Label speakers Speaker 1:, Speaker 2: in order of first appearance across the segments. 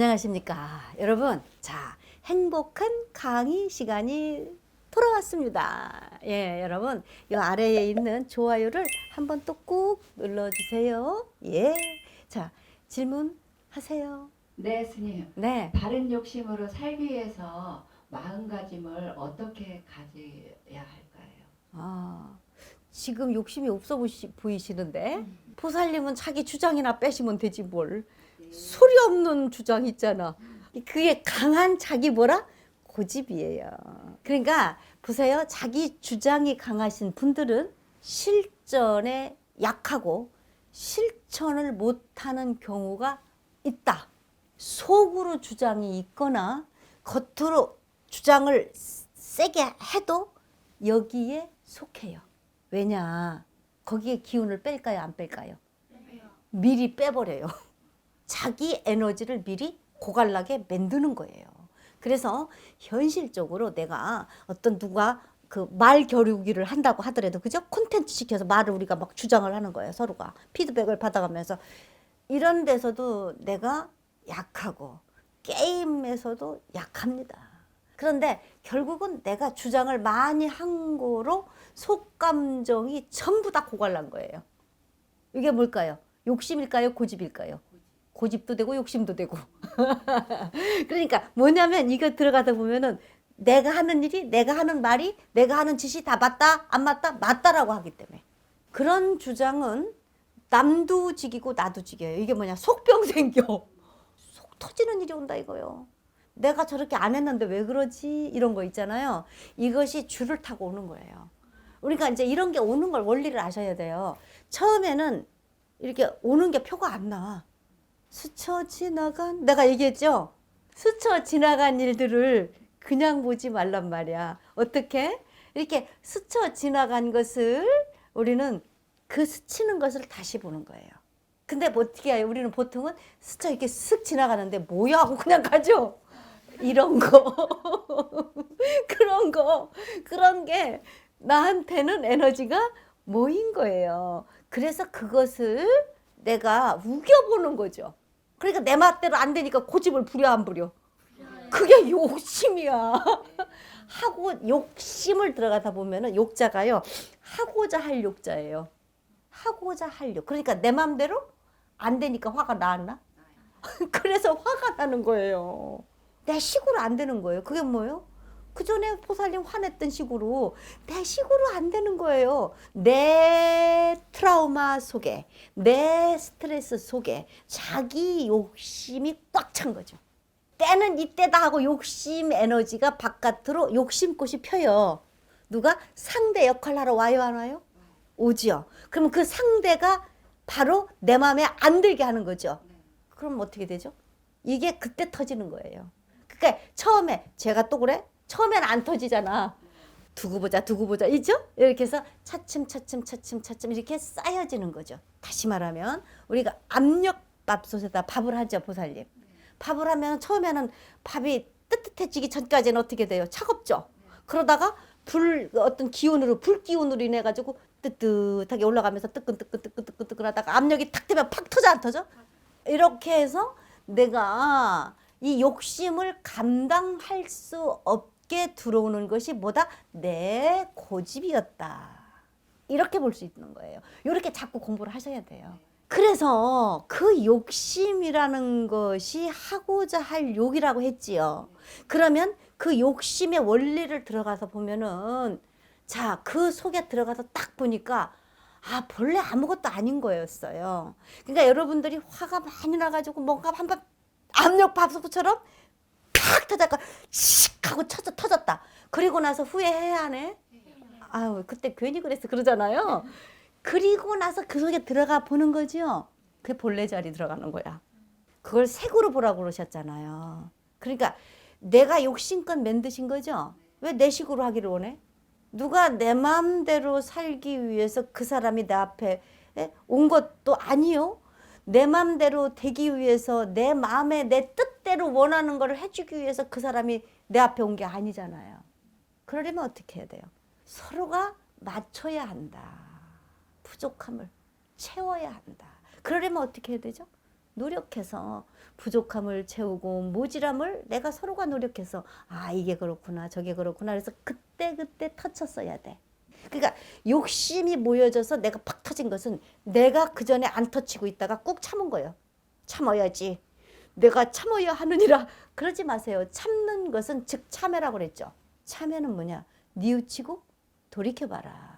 Speaker 1: 안녕하십니까 여러분. 자, 행복한 강의 시간이 돌아왔습니다. 예, 여러분 이 아래에 있는 좋아요를 한번 또 꾹 눌러주세요. 예, 자 질문하세요.
Speaker 2: 네, 스님.
Speaker 1: 네,
Speaker 2: 바른 욕심으로 살기 위해서 마음가짐을 어떻게 가져야 할까요?
Speaker 1: 지금 욕심이 없어 보이시는데 보살님은 자기 주장이나 빼시면 되지 뭘. 소리 없는 주장 있잖아. 그게 강한 자기 뭐라? 고집이에요. 그러니까 보세요. 자기 주장이 강하신 분들은 실전에 약하고 실천을 못하는 경우가 있다. 속으로 주장이 있거나 겉으로 주장을 세게 해도 여기에 속해요. 왜냐? 거기에 기운을 뺄까요? 안 뺄까요? 미리 빼버려요. 자기 에너지를 미리 고갈나게 만드는 거예요. 그래서 현실적으로 내가 어떤 누가 그 말 겨루기를 한다고 하더라도 그죠? 콘텐츠 시켜서 말을 우리가 막 주장을 하는 거예요. 서로가 피드백을 받아가면서 이런 데서도 내가 약하고 게임에서도 약합니다. 그런데 결국은 내가 주장을 많이 한 거로 속감정이 전부 다 고갈난 거예요. 이게 뭘까요? 욕심일까요? 고집일까요? 고집도 되고 욕심도 되고. 그러니까 뭐냐면 이거 들어가다 보면은 내가 하는 일이, 내가 하는 말이, 내가 하는 짓이 다 맞다, 안 맞다, 맞다라고 하기 때문에. 그런 주장은 남도 지기고 나도 지겨요. 이게 뭐냐? 속병 생겨. 속 터지는 일이 온다 이거요. 내가 저렇게 안 했는데 왜 그러지? 이런 거 있잖아요. 이것이 줄을 타고 오는 거예요. 그러니까 이제 이런 게 오는 걸 원리를 아셔야 돼요. 처음에는 이렇게 오는 게 표가 안 나. 스쳐 지나간, 내가 얘기했죠? 스쳐 지나간 일들을 그냥 보지 말란 말이야. 어떻게? 이렇게 스쳐 지나간 것을 우리는 그 스치는 것을 다시 보는 거예요. 근데 뭐 어떻게 해요? 우리는 보통은 스쳐 이렇게 쓱 지나가는데 뭐야 하고 그냥 가죠. 이런 거. 그런 게 나한테는 에너지가 모인 거예요. 그래서 그것을 내가 우겨보는 거죠. 그러니까 내 맛대로 안 되니까 고집을 부려 안 부려? 그게 욕심이야. 하고 욕심을 들어가다 보면은 욕자가요. 하고자 할 욕자예요. 하고자 할 욕. 그러니까 내 맘대로 안 되니까 화가 나나? 그래서 화가 나는 거예요. 내 식으로 안 되는 거예요. 그게 뭐예요? 그 전에 보살님 화냈던 식으로 내 식으로 안 되는 거예요. 내 트라우마 속에, 내 스트레스 속에 자기 욕심이 꽉 찬 거죠. 때는 이때다 하고 욕심 에너지가 바깥으로 욕심꽃이 펴요. 누가? 상대 역할 하러 와요, 안 와요? 오지요. 그러면 그 상대가 바로 내 마음에 안 들게 하는 거죠. 그럼 어떻게 되죠? 이게 그때 터지는 거예요. 그러니까 처음에 제가 또 그래? 처음에는 안 터지잖아. 두고 보자 있죠? 이렇게 해서 차츰 이렇게 쌓여지는 거죠. 다시 말하면 우리가 압력밥솥에다 밥을 하죠, 보살님. 밥을 하면 처음에는 밥이 뜨뜻해지기 전까지는 어떻게 돼요? 차갑죠? 그러다가 어떤 기운으로, 불 기운으로 인해 가지고 뜨뜻하게 올라가면서 뜨끈 하다가 압력이 탁 되면 팍 터져, 안 터져? 이렇게 해서 내가 이 욕심을 감당할 수 없게 들어오는 것이 뭐다? 내 고집이었다. 이렇게 볼 수 있는 거예요. 이렇게 자꾸 공부를 하셔야 돼요. 그래서 그 욕심이라는 것이 하고자 할 욕이라고 했지요. 그러면 그 욕심의 원리를 들어가서 보면은 자, 그 속에 들어가서 딱 보니까 본래 아무것도 아닌 거였어요. 그러니까 여러분들이 화가 많이 나가지고 뭔가 한번 압력밥솥처럼 팍 터졌고 씩 하고 터졌다. 그리고 나서 후회해야 하네. 아유, 그때 괜히 그랬어 그러잖아요. 그리고 나서 그 속에 들어가 보는 거죠. 그게 본래 자리 들어가는 거야. 그걸 색으로 보라고 그러셨잖아요. 그러니까 내가 욕심껏 만드신 거죠. 왜 내 식으로 하기를 원해? 누가 내 마음대로 살기 위해서 그 사람이 내 앞에 온 것도 아니요. 내 마음대로 되기 위해서 내 마음에 내 뜻대로 원하는 걸 해주기 위해서 그 사람이 내 앞에 온 게 아니잖아요. 그러려면 어떻게 해야 돼요? 서로가 맞춰야 한다. 부족함을 채워야 한다. 그러려면 어떻게 해야 되죠? 노력해서 부족함을 채우고 모질함을 내가 서로가 노력해서 아 이게 그렇구나 저게 그렇구나 그래서 그때 터쳤어야 돼. 그러니까 욕심이 모여져서 내가 팍 터진 것은 내가 그 전에 안 터치고 있다가 꾹 참은 거예요. 참아야지. 내가 참아야 하느니라. 그러지 마세요. 참는 것은 즉 참회라고 그랬죠. 참회는 뭐냐? 뉘우치고 돌이켜봐라.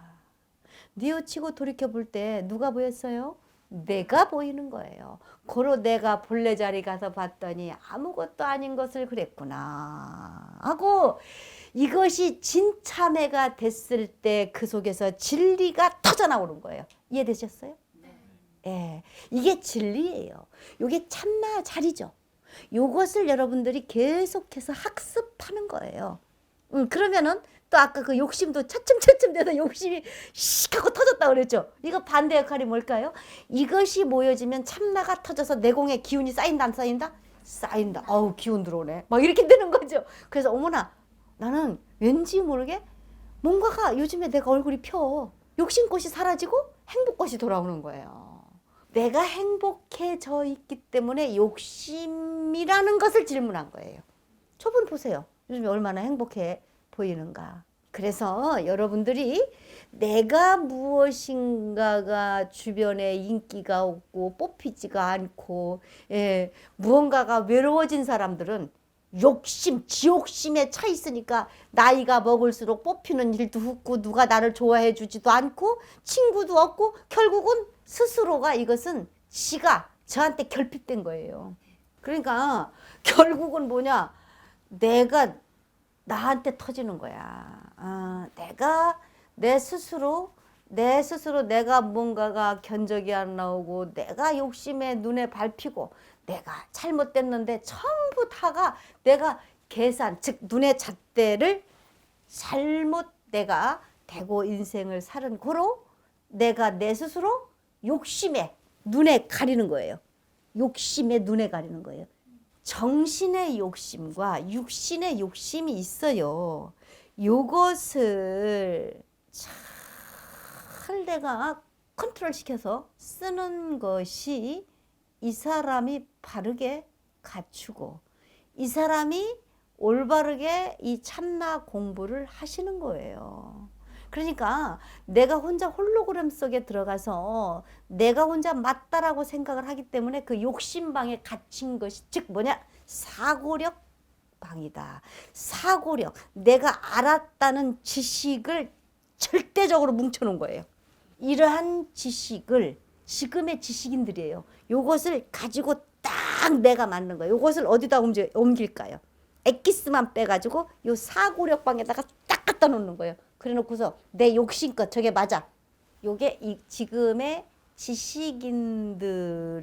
Speaker 1: 뉘우치고 돌이켜볼 때 누가 보였어요? 내가 보이는 거예요. 고로 내가 본래 자리 가서 봤더니 아무것도 아닌 것을 그랬구나 하고 이것이 진참회가 됐을 때 그 속에서 진리가 터져나오는 거예요. 이해되셨어요? 예, 이게 진리예요. 이게 참나 자리죠. 이것을 여러분들이 계속해서 학습하는 거예요. 그러면은 또 아까 그 욕심도 차츰 돼서 욕심이 씩 하고 터졌다 그랬죠. 이거 반대 역할이 뭘까요? 이것이 모여지면 참나가 터져서 내공의 기운이 쌓인다 안 쌓인다? 쌓인다. 아우 기운 들어오네. 막 이렇게 되는 거죠. 그래서 어머나 나는 왠지 모르게 뭔가가 요즘에 내가 얼굴이 펴. 욕심꽃이 사라지고 행복꽃이 돌아오는 거예요. 내가 행복해져 있기 때문에 욕심이라는 것을 질문한 거예요. 저분 보세요. 요즘에 얼마나 행복해 보이는가. 그래서 여러분들이 내가 무엇인가가 주변에 인기가 없고 뽑히지가 않고 무언가가 외로워진 사람들은 지욕심에 차 있으니까 나이가 먹을수록 뽑히는 일도 없고 누가 나를 좋아해 주지도 않고 친구도 없고 결국은 스스로가 이것은 지가 저한테 결핍된 거예요. 그러니까 결국은 뭐냐? 내가 나한테 터지는 거야. 내가 내 스스로 내가 뭔가가 견적이 안 나오고 내가 욕심에 눈에 밟히고 내가 잘못됐는데 전부 다가 내가 계산 즉 눈의 잣대를 잘못 내가 대고 인생을 살은 고로 내가 내 스스로 욕심에 눈에 가리는 거예요. 욕심에 눈에 가리는 거예요. 정신의 욕심과 육신의 욕심이 있어요. 요것을 잘 내가 컨트롤 시켜서 쓰는 것이 이 사람이 바르게 갖추고 이 사람이 올바르게 이 참나 공부를 하시는 거예요. 그러니까 내가 혼자 홀로그램 속에 들어가서 내가 혼자 맞다라고 생각을 하기 때문에 그 욕심방에 갇힌 것이 즉 뭐냐? 사고력 방이다. 사고력. 내가 알았다는 지식을 절대적으로 뭉쳐놓은 거예요. 이러한 지식을 지금의 지식인들이에요. 요것을 가지고 딱 내가 맞는 거예요. 요것을 어디다 옮길까요? 엑기스만 빼가지고 요 사고력 방에다가 딱 갖다 놓는 거예요. 그래 놓고서 내 욕심껏 저게 맞아. 요게 이 지금의 지식인들의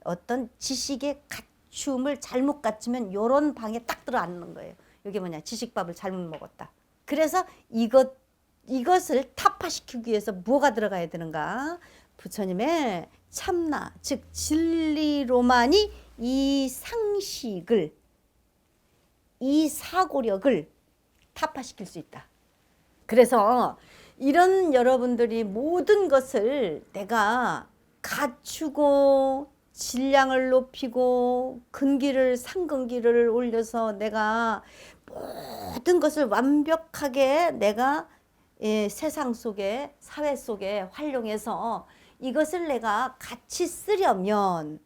Speaker 1: 어떤 지식의 갖춤을 잘못 갖추면 요런 방에 딱 들어앉는 거예요. 이게 뭐냐? 지식밥을 잘못 먹었다. 그래서 이것을 타파시키기 위해서 뭐가 들어가야 되는가? 부처님의 참나, 즉 진리로만이 이 상식을, 이 사고력을 타파시킬 수 있다. 그래서 이런 여러분들이 모든 것을 내가 갖추고 질량을 높이고 근기를 상근기를 올려서 내가 모든 것을 완벽하게 내가 세상 속에 사회 속에 활용해서 이것을 내가 같이 쓰려면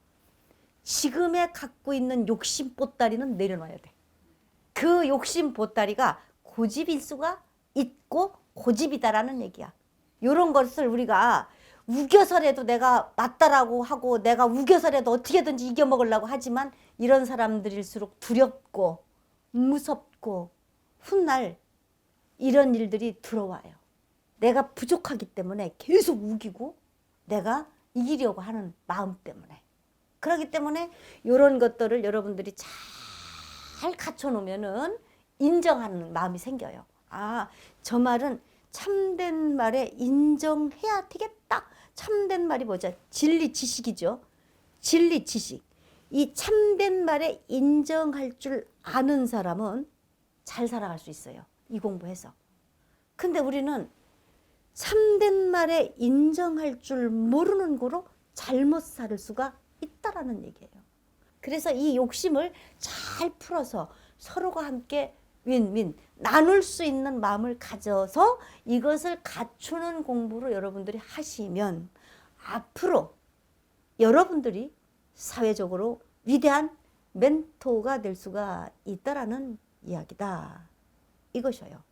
Speaker 1: 지금에 갖고 있는 욕심 보따리는 내려놔야 돼. 그 욕심 보따리가 고집일 수가 있고 고집이다라는 얘기야. 이런 것을 우리가 우겨서라도 내가 맞다라고 하고 내가 우겨서라도 어떻게든지 이겨먹으려고 하지만 이런 사람들일수록 두렵고 무섭고 훗날 이런 일들이 들어와요. 내가 부족하기 때문에 계속 우기고 내가 이기려고 하는 마음 때문에. 그렇기 때문에 이런 것들을 여러분들이 잘 갖춰놓으면은 인정하는 마음이 생겨요. 저 말은 참된 말에 인정해야 되겠다. 참된 말이 뭐죠? 진리 지식이죠. 진리 지식. 이 참된 말에 인정할 줄 아는 사람은 잘 살아갈 수 있어요. 이 공부해서. 근데 우리는 참된 말에 인정할 줄 모르는 거로 잘못 살 수가 있다라는 얘기예요. 그래서 이 욕심을 잘 풀어서 서로가 함께 윈윈 나눌 수 있는 마음을 가져서 이것을 갖추는 공부를 여러분들이 하시면 앞으로 여러분들이 사회적으로 위대한 멘토가 될 수가 있다라는 이야기다. 이것이에요.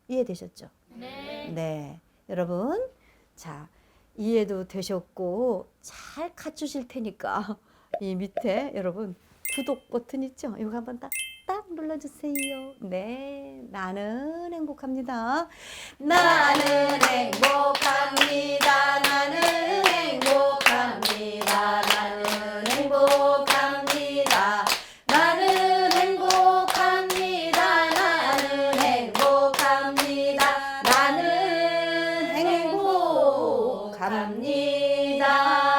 Speaker 1: 이해되셨죠? 네. 여러분, 자, 이해도 되셨고 잘 갖추실 테니까 이 밑에 여러분 구독 버튼 있죠? 이거 한번 딱 눌러주세요. 네, 나는 행복합니다. 나는 행복합니다. 나는 행복합니다. 나는 행복합니다. 나는 행복합니다. 나는 행복합니다. 나는 행복합니다.